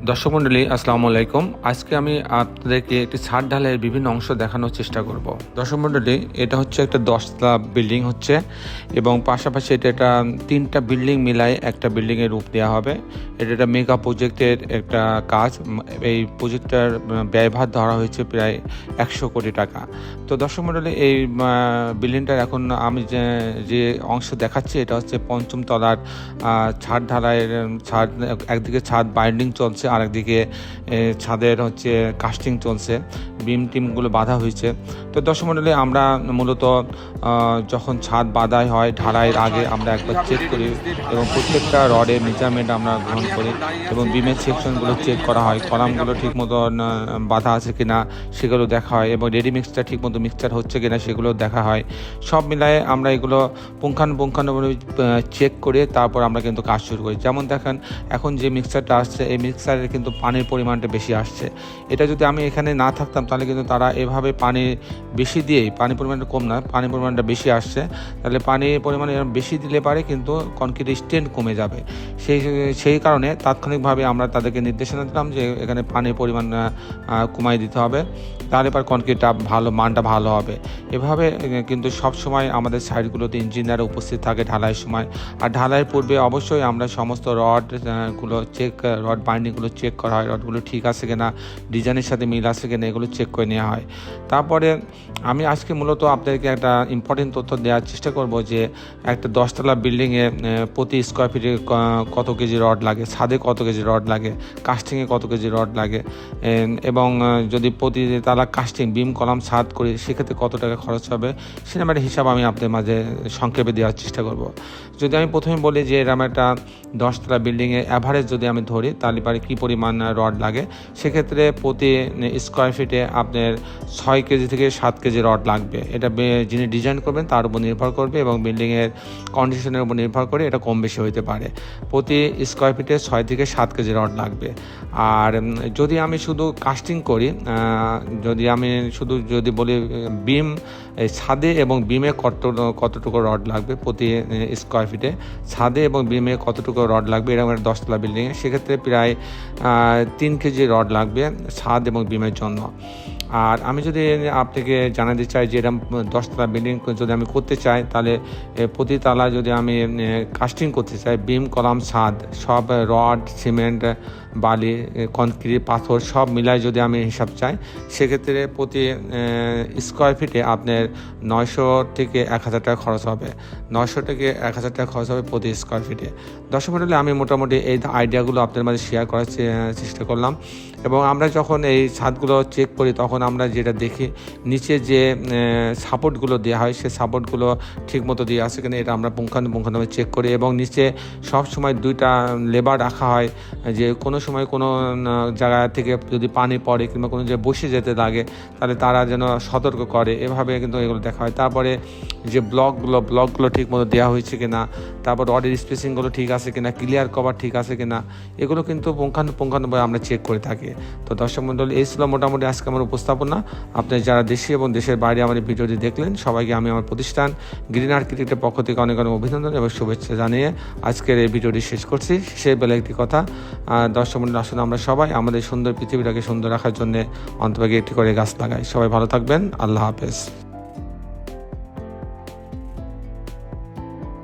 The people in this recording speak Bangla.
দর্শক মণ্ডলী আসসালামু আলাইকুম। আজকে আমি আপনাদেরকে একটি ছাদ ঢালাইয়ের বিভিন্ন অংশ দেখানোর চেষ্টা করব। দর্শক মণ্ডলী, এটা হচ্ছে একটা 10তলা বিল্ডিং হচ্ছে এবং পাশাপাশি এটা তিনটা বিল্ডিং মিলায় একটা বিল্ডিংয়ের রূপ দেওয়া হবে। এটা একটা মেগা প্রজেক্টের একটা কাজ। এই প্রজেক্টটার ব্যয়ভার ধরা হয়েছে প্রায় 100 কোটি টাকা। তো দর্শক মণ্ডলী, এই বিল্ডিংটার এখন আমি যে অংশ দেখাচ্ছি এটা হচ্ছে 5ম তলার ছাদ ঢালাইয়ের ছাদ। একদিকে ছাদ বাইন্ডিং চলছে, আরেকদিকে ছাদের হচ্ছে কাস্টিং চলছে, বিম টিমগুলো বাঁধা হয়েছে। তো দর্শক মণ্ডলী, আমরা মূলত যখন ছাদ বাঁধা হয় ঢালাইয়ের আগে আমরা একবার চেক করি এবং প্রত্যেকটা রডের মেজারমেন্ট আমরা গ্রহণ করি এবং বিমের সেকশনগুলো চেক করা হয়, কলামগুলো ঠিক মতো বাঁধা আছে কিনা সেগুলো দেখা হয় এবং রেডি মিক্সচার ঠিক মতো মিক্সচার হচ্ছে কিনা সেগুলো দেখা হয়। সব মিলায়ে আমরা এগুলো পুঙ্খানুপুঙ্খানুভাবে চেক করে তারপর আমরা কিন্তু কাজ শুরু করি। যেমন দেখেন, এখন যে মিক্সচারটা আসছে এই মিক্সচারের কিন্তু পানির পরিমাণটা বেশি আসছে। এটা যদি আমি এখানে না থাকতাম তাহলে কিন্তু তারা এভাবে পানি বেশি দিয়েই, পানির পরিমাণটা কম না, পানির পরিমাণটা বেশি আসছে, তাহলে পানির পরিমাণ বেশি দিলে পারে কিন্তু কনক্রিটের স্ট্রেন্থ কমে যাবে। সেই কারণে তাৎক্ষণিকভাবে আমরা তাদেরকে নির্দেশনা দিলাম যে এখানে পানির পরিমাণ কমাই দিতে হবে, তাহলে পর কনক্রিটটা মানটা ভালো হবে। এভাবে কিন্তু সবসময় আমাদের সাইডগুলোতে ইঞ্জিনিয়ার উপস্থিত থাকে ঢালাইয়ের সময়। আর ঢালাইয়ের পূর্বে অবশ্যই আমরা সমস্ত রড বাইন্ডিংগুলো চেক করা হয়, রডগুলো ঠিক আছে কিনা, ডিজাইনের সাথে মিল আছে কিনা, এগুলো চেক করে নেওয়া হয়। তারপরে আমি আজকে মূলত আপনাদেরকে একটা ইম্পর্টেন্ট তথ্য দেওয়ার চেষ্টা করব যে একটা 10তলা বিল্ডিংয়ে প্রতি স্কোয়ার ফিটে কত কেজি রড লাগে, ছাদে কত কেজি রড লাগে, কাস্টিংয়ে কত কেজি রড লাগে এবং যদি প্রতি তালা কাস্টিং বিম কলাম ছাদ করি সেক্ষেত্রে কত টাকা খরচ হবে সেরকম একটা হিসাব আমি আপনাদের মাঝে সংক্ষেপে দেওয়ার চেষ্টা করব। যদি আমি প্রথমে বলি যে এরকম একটা 10তলা বিল্ডিংয়ে অ্যাভারেজ যদি আমি ধরি তাহলে পারে কী পরিমাণ রড লাগে, সেক্ষেত্রে প্রতি স্কোয়ার ফিটে আপনার 6 কেজি থেকে 7 কেজি রড লাগবে। এটা যিনি ডিজাইন করবেন তার উপর নির্ভর করবে এবং বিল্ডিংয়ের কন্ডিশনের উপর নির্ভর করে এটা কম বেশি হতে পারে। প্রতি স্কোয়ার ফিটে 6 থেকে 7 কেজি রড লাগবে। আর যদি আমি শুধু কাস্টিং করি, যদি বলি বিম ছাদে এবং বিমে কতটুকু রড লাগবে প্রতি স্কোয়ার ফিটে, ছাদে এবং বিমে কতটুকু রড লাগবে এরকম একটা 10তলা বিল্ডিংয়ে, সেক্ষেত্রে প্রায় 3 কেজি রড লাগবে ছাদ এবং বিমের জন্য। আর আমি যদি আপনাকে জানাতে চাই যে এরকম 10তলা বিল্ডিং যদি আমি করতে চাই তাহলে প্রতি তালা যদি আমি কাস্টিং করতে চাই, বিম কলাম ছাদ সব রড সিমেন্ট বালি কনক্রিট পাথর সব মিলায় যদি আমি হিসাব চাই, সেক্ষেত্রে প্রতি স্কোয়ার ফিটে আপনার 900 থেকে 1000 টাকা খরচ হবে। 900 থেকে 1000 টাকা খরচ হবে প্রতি স্কোয়ার ফিটে। দর্শক মণ্ডলী, আমি মোটামুটি এই আইডিয়াগুলো আপনাদের মাঝে শেয়ার করার চেষ্টা করলাম। এবং আমরা যখন এই ছাদগুলো চেক করি তখন আমরা যেটা দেখি নিচে যে সাপোর্টগুলো দেওয়া হয় সেই সাপোর্টগুলো ঠিকমতো দিয়ে আসে কিনা এটা আমরা পুঙ্খানুপুঙ্খানুভাবে চেক করি এবং নিচে সব সময় 2টা লেবার রাখা হয় যে কোনো সময় কোনো জায়গা থেকে যদি পানি পড়ে কিংবা কোনো জায়গায় বসে যেতে লাগে তাহলে তারা যেন সতর্ক করে, এভাবে কিন্তু এগুলো দেখা হয়। তারপরে যে ব্লকগুলো ঠিকমতো দেওয়া হয়েছে কিনা, তারপর রডের স্পেসিংগুলো ঠিক আছে কিনা, ক্লিয়ার কভার ঠিক আছে কিনা, এগুলো কিন্তু পুঙ্খানুপুঙ্খানুভাবে আমরা চেক করে থাকি। তো দর্শক মণ্ডলী, এই ছিল মোটামুটি আজকে আমার উপস্থাপনা। আপনি যারা দেশে এবং দেশের বাইরে আমার এই ভিডিওটি দেখলেন সবাইকে আমি আমার প্রতিষ্ঠান গ্রিন আর্কিটেক্টের পক্ষ থেকে অনেক অনেক অভিনন্দন এবং শুভেচ্ছা জানিয়ে আজকের এই ভিডিওটি শেষ করছি। সেই বেলা একটি কথা, দর্শক মণ্ডলী, আসলে আমরা সবাই আমাদের সুন্দর পৃথিবীটাকে সুন্দর রাখার জন্য অন্তত একটি করে গাছ লাগাই। সবাই ভালো থাকবেন। আল্লাহ হাফেজ।